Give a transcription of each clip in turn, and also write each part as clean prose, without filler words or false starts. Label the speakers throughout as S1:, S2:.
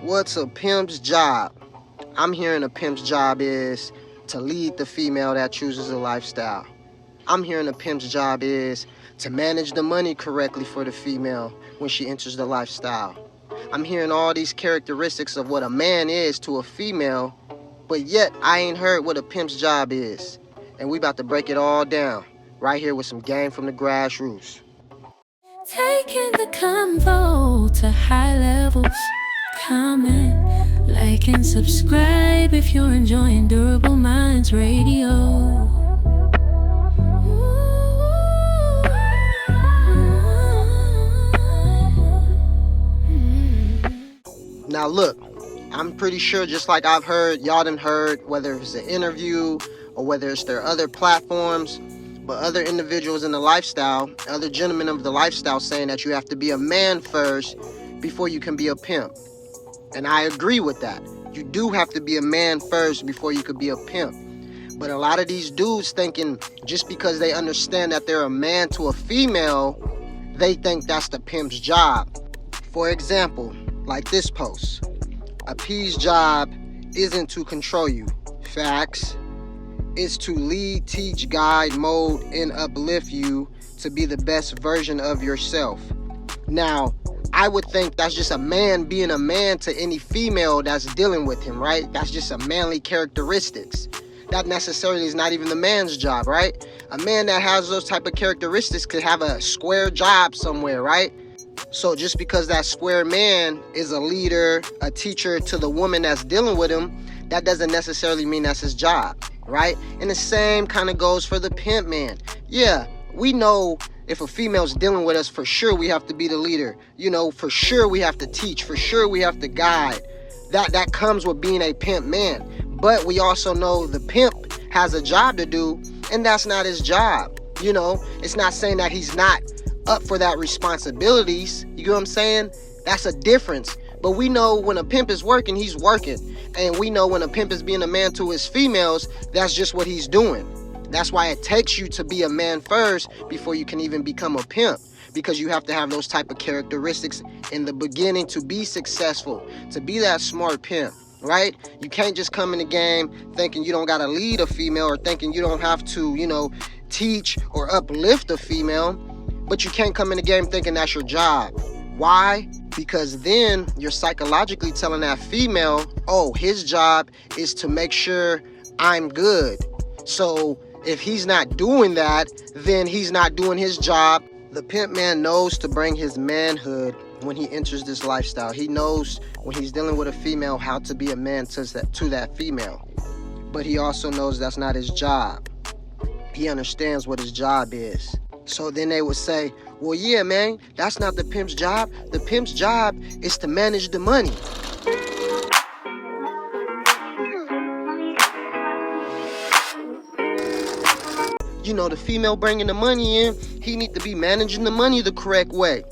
S1: What's a pimp's job? I'm hearing a pimp's job is to lead the female that chooses a lifestyle. I'm hearing a pimp's job is to manage the money correctly for the female when she enters the lifestyle. I'm hearing all these characteristics of what a man is to a female, but yet I ain't heard what a pimp's job is. And we about to break it all down right here with some game from the GrassRoots.
S2: Taking the convo to high levels. Comment, like, and subscribe if you're enjoying Durable Minds Radio.
S1: Now look, I'm pretty sure just like I've heard, y'all done heard, whether it's an interview or whether it's their other platforms, but other individuals in the lifestyle, other gentlemen of the lifestyle saying that you have to be a man first before you can be a pimp. And I agree with that. You do have to be a man first before you could be a pimp. But a lot of these dudes thinking just because they understand that they're a man to a female, they think that's the pimp's job. For example, like this post. A P's job isn't to control you. Facts. It's to lead, teach, guide, mold, and uplift you to be the best version of yourself. Now, I would think that's just a man being a man to any female that's dealing with him, right? That's just a manly characteristics. That necessarily is not even the man's job, right? A man that has those type of characteristics could have a square job somewhere, right? So just because that square man is a leader, a teacher to the woman that's dealing with him, that doesn't necessarily mean that's his job, right? And the same kind of goes for the pimp man. Yeah, we know if a female's dealing with us, for sure we have to be the leader. You know, for sure we have to teach. For sure we have to guide. That comes with being a pimp man. But we also know the pimp has a job to do, and that's not his job. You know, it's not saying that he's not up for that responsibilities. You get what I'm saying? That's a difference. But we know when a pimp is working, he's working. And we know when a pimp is being a man to his females, that's just what he's doing. That's why it takes you to be a man first before you can even become a pimp. Because you have to have those type of characteristics in the beginning to be successful, to be that smart pimp, right? You can't just come in the game thinking you don't got to lead a female or thinking you don't have to, you know, teach or uplift a female. But you can't come in the game thinking that's your job. Why? Because then you're psychologically telling that female, oh, his job is to make sure I'm good. So if he's not doing that, then he's not doing his job. The pimp man knows to bring his manhood when he enters this lifestyle. He knows when he's dealing with a female how to be a man to that female. But he also knows that's not his job. He understands what his job is. So then they would say, well, yeah, man, that's not the pimp's job. The pimp's job is to manage the money. You know, the female bringing the money in, he need to be managing the money the correct way.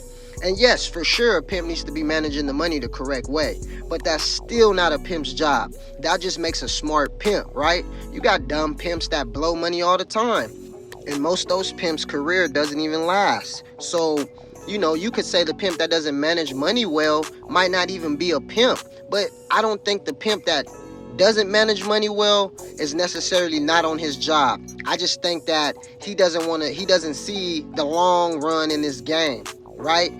S1: And yes, for sure, a pimp needs to be managing the money the correct way. But that's still not a pimp's job. That just makes a smart pimp, right? You got dumb pimps that blow money all the time. And most of those pimps' career doesn't even last. So, you know, you could say the pimp that doesn't manage money well might not even be a pimp. But I don't think the pimp that doesn't manage money well is necessarily not on his job. I just think that he doesn't see the long run in this game, right?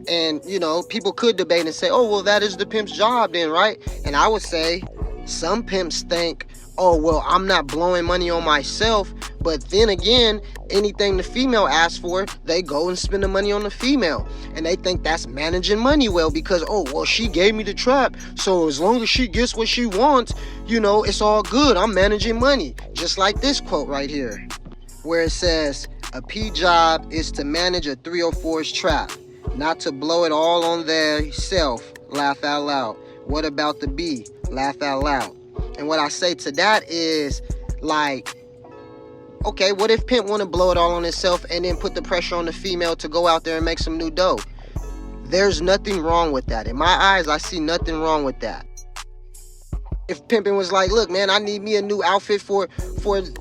S1: And, you know, people could debate and say, oh, well, that is the pimp's job then, right? And I would say some pimps think, oh, well, I'm not blowing money on myself. But then again, anything the female asks for, they go and spend the money on the female. And they think that's managing money well because, oh, well, she gave me the trap. So as long as she gets what she wants, you know, it's all good. I'm managing money. Just like this quote right here, where it says, a P job is to manage a 304's trap, not to blow it all on their self. Laugh out loud. What about the B? Laugh out loud. And what I say to that is, like, okay, what if pimp want to blow it all on himself and then put the pressure on the female to go out there and make some new dough? There's nothing wrong with that. In my eyes, I see nothing wrong with that. If pimping was like, look, man, I need me a new outfit for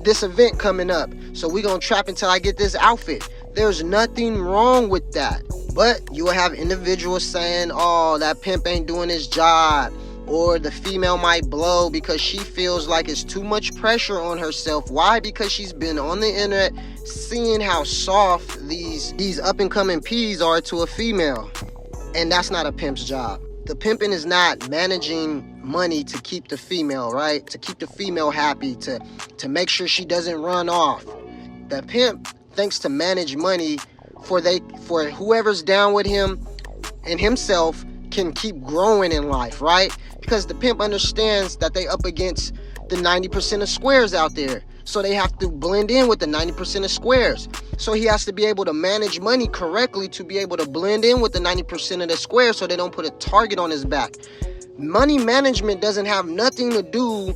S1: this event coming up, so we gonna trap until I get this outfit. There's nothing wrong with that. But you will have individuals saying, oh, that pimp ain't doing his job. Or the female might blow because she feels like it's too much pressure on herself. Why? Because she's been on the internet seeing how soft these up-and-coming P's are to a female. And that's not a pimp's job. The pimping is not managing money to keep the female, right? To keep the female happy, to make sure she doesn't run off. The pimp thinks to manage money for whoever's down with him and himself can keep growing in life, right? Because the pimp understands that they up against the 90% of squares out there. So they have to blend in with the 90% of squares. So he has to be able to manage money correctly to be able to blend in with the 90% of the squares so they don't put a target on his back. Money management doesn't have nothing to do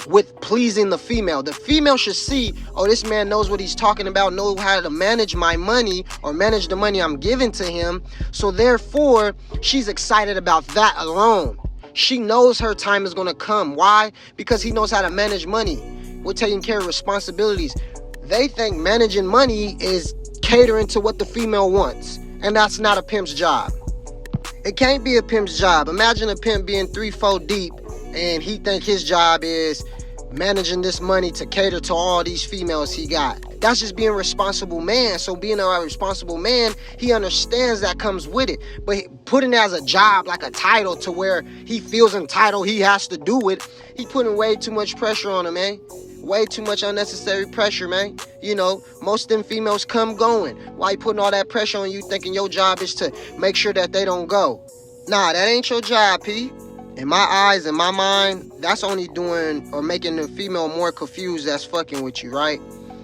S1: with pleasing the female. The female should see, oh, this man knows what he's talking about, know how to manage my money or manage the money I'm giving to him. So therefore, she's excited about that alone. She knows her time is going to come. Why? Because he knows how to manage money. We're taking care of responsibilities. They think managing money is catering to what the female wants. And that's not a pimp's job. It can't be a pimp's job. Imagine a pimp being 3-4 deep and he think his job is managing this money to cater to all these females he got. That's just being a responsible man. So being a responsible man, he understands that comes with it. But putting it as a job, like a title to where he feels entitled, he has to do it, he putting way too much pressure on him, man. Way too much unnecessary pressure, man. You know, most of them females come going. Why you putting all that pressure on you thinking your job is to make sure that they don't go? Nah, that ain't your job, P. In my eyes, in my mind, that's only doing or making the female more confused that's fucking with you, right?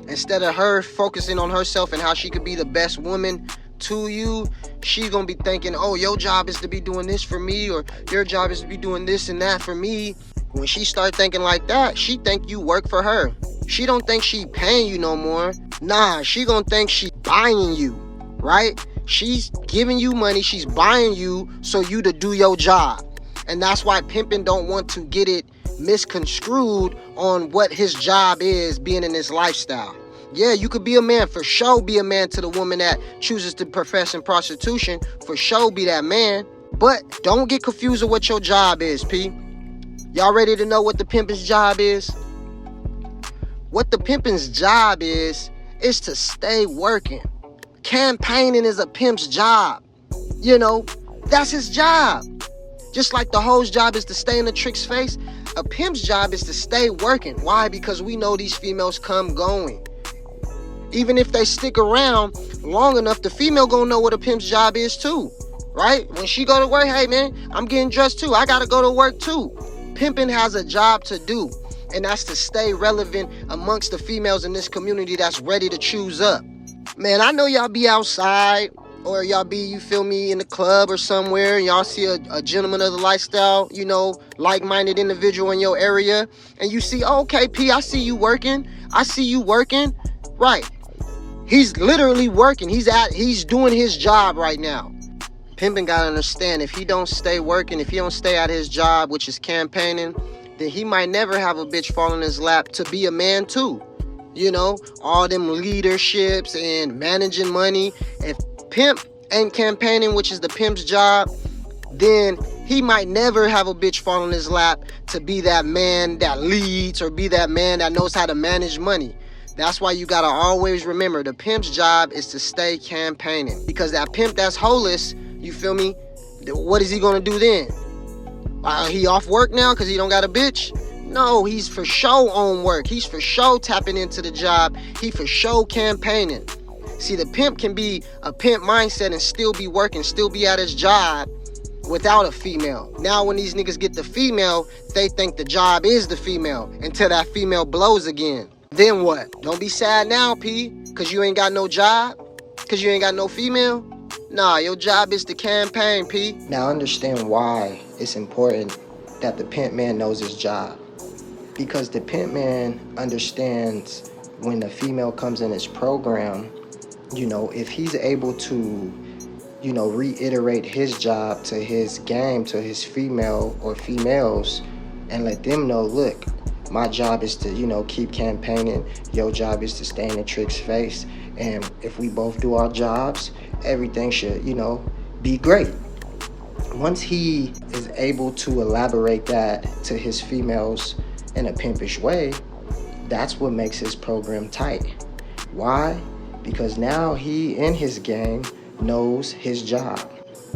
S1: Instead of her focusing on herself and how she could be the best woman to you, she's gonna be thinking, oh, your job is to be doing this for me, or your job is to be doing this and that for me. When she start thinking like that, she think you work for her. She don't think she paying you no more. Nah, she gonna think she buying you, right? She's giving you money, she's buying you so you to do your job. And that's why pimping don't want to get it misconstrued on what his job is being in this lifestyle. Yeah, you could be a man, for sure be a man to the woman that chooses to profess in prostitution, for sure be that man. But don't get confused with what your job is, P. Y'all ready to know what the pimping's job is? What the pimping's job is to stay working. Campaigning is a pimp's job. You know, that's his job. Just like the hoe's job is to stay in the trick's face, a pimp's job is to stay working. Why? Because we know these females come going. Even if they stick around long enough, the female gonna know what a pimp's job is too, right? When she go to work, hey man, I'm getting dressed too. I gotta go to work too. Pimping has a job to do, and that's to stay relevant amongst the females in this community that's ready to choose up. Man, I know y'all be outside, or y'all be, you feel me, in the club or somewhere, and y'all see a gentleman of the lifestyle, you know, like-minded individual in your area, and you see, oh, okay, P, I see you working. I see you working. Right. He's literally working. He's doing his job right now. Pimpin' gotta understand, if he don't stay working, if he don't stay at his job, which is campaigning, then he might never have a bitch fall in his lap to be a man too. You know, all them leaderships and managing money. If pimp ain't campaigning, which is the pimp's job, then he might never have a bitch fall in his lap to be that man that leads or be that man that knows how to manage money. That's why you gotta always remember, the pimp's job is to stay campaigning. Because that pimp that's holeless, you feel me, what is he gonna do then? He off work now because he don't got a bitch? No, he's for sure on work. He's for sure tapping into the job. He for sure campaigning. See, the pimp can be a pimp mindset and still be working, still be at his job without a female. Now when these niggas get the female, they think the job is the female until that female blows again. Then what? Don't be sad now, P, because you ain't got no job? Because you ain't got no female? Nah, your job is to campaign, P. Now understand why it's important that the pimp man knows his job. Because the pimp man understands when the female comes in his program, you know, if he's able to, you know, reiterate his job to his game, to his female or females, and let them know, look, my job is to, you know, keep campaigning. Your job is to stay in the trick's face. And if we both do our jobs everything should, be great. Once he is able to elaborate that to his females in a pimpish way, that's what makes his program tight. Why? Because now he in his game knows his job.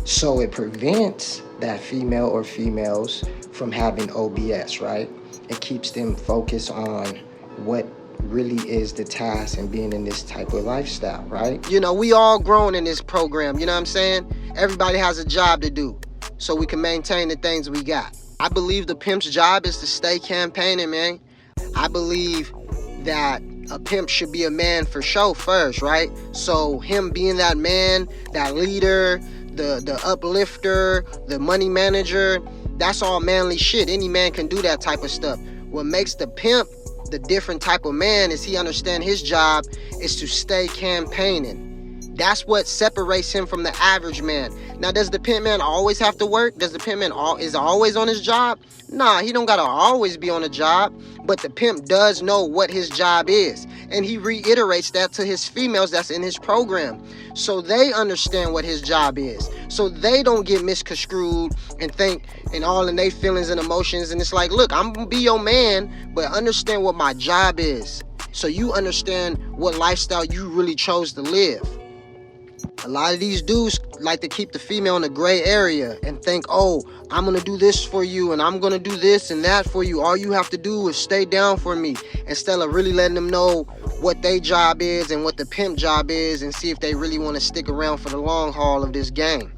S1: So it prevents that female or females from having OBS, right? It keeps them focused on what really is the task and being in this type of lifestyle, right? We all grown in this program, you know what I'm saying? Everybody has a job to do so we can maintain the things we got. I believe the pimp's job is to stay campaigning, man. I believe that a pimp should be a man for show first, right? So him being that man, that leader, the uplifter, the money manager, that's all manly shit. Any man can do that type of stuff. What makes the pimp the different type of man is he understand his job is to stay campaigning. That's what separates him from the average man. Now, does the pimp man always have to work? Does the pimp man is always on his job? Nah, he don't gotta always be on a job, but the pimp does know what his job is. And he reiterates that to his females that's in his program. So they understand what his job is. So they don't get misconstrued and think and all in their feelings and emotions. And it's like, look, I'm gonna be your man, but understand what my job is. So you understand what lifestyle you really chose to live. A lot of these dudes like to keep the female in a gray area and think, oh, I'm going to do this for you and I'm going to do this and that for you. All you have to do is stay down for me, instead of really letting them know what their job is and what the pimp job is and see if they really want to stick around for the long haul of this game.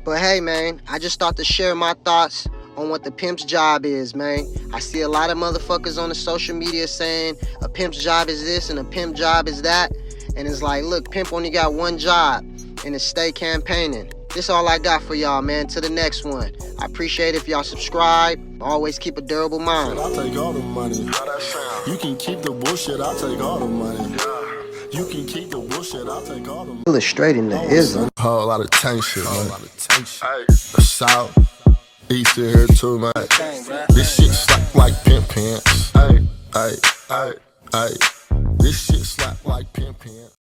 S1: But hey, man, I just thought to share my thoughts on what the pimp's job is, man. I see a lot of motherfuckers on the social media saying a pimp's job is this and a pimp job is that. And it's like, look, pimp only got one job, and it's stay campaigning. This all I got for y'all, man. To the next one. I appreciate it if y'all subscribe. Always keep a durable mind.
S3: I'll take all the money. You can keep the bullshit, I'll take all the money. You can keep the bullshit, I'll take all the money.
S1: Illustrating the ism.
S3: Whole lot of tank shit, man. The South, East here too, man. This shit slap like pimp pants. This shit slap like pimp pants.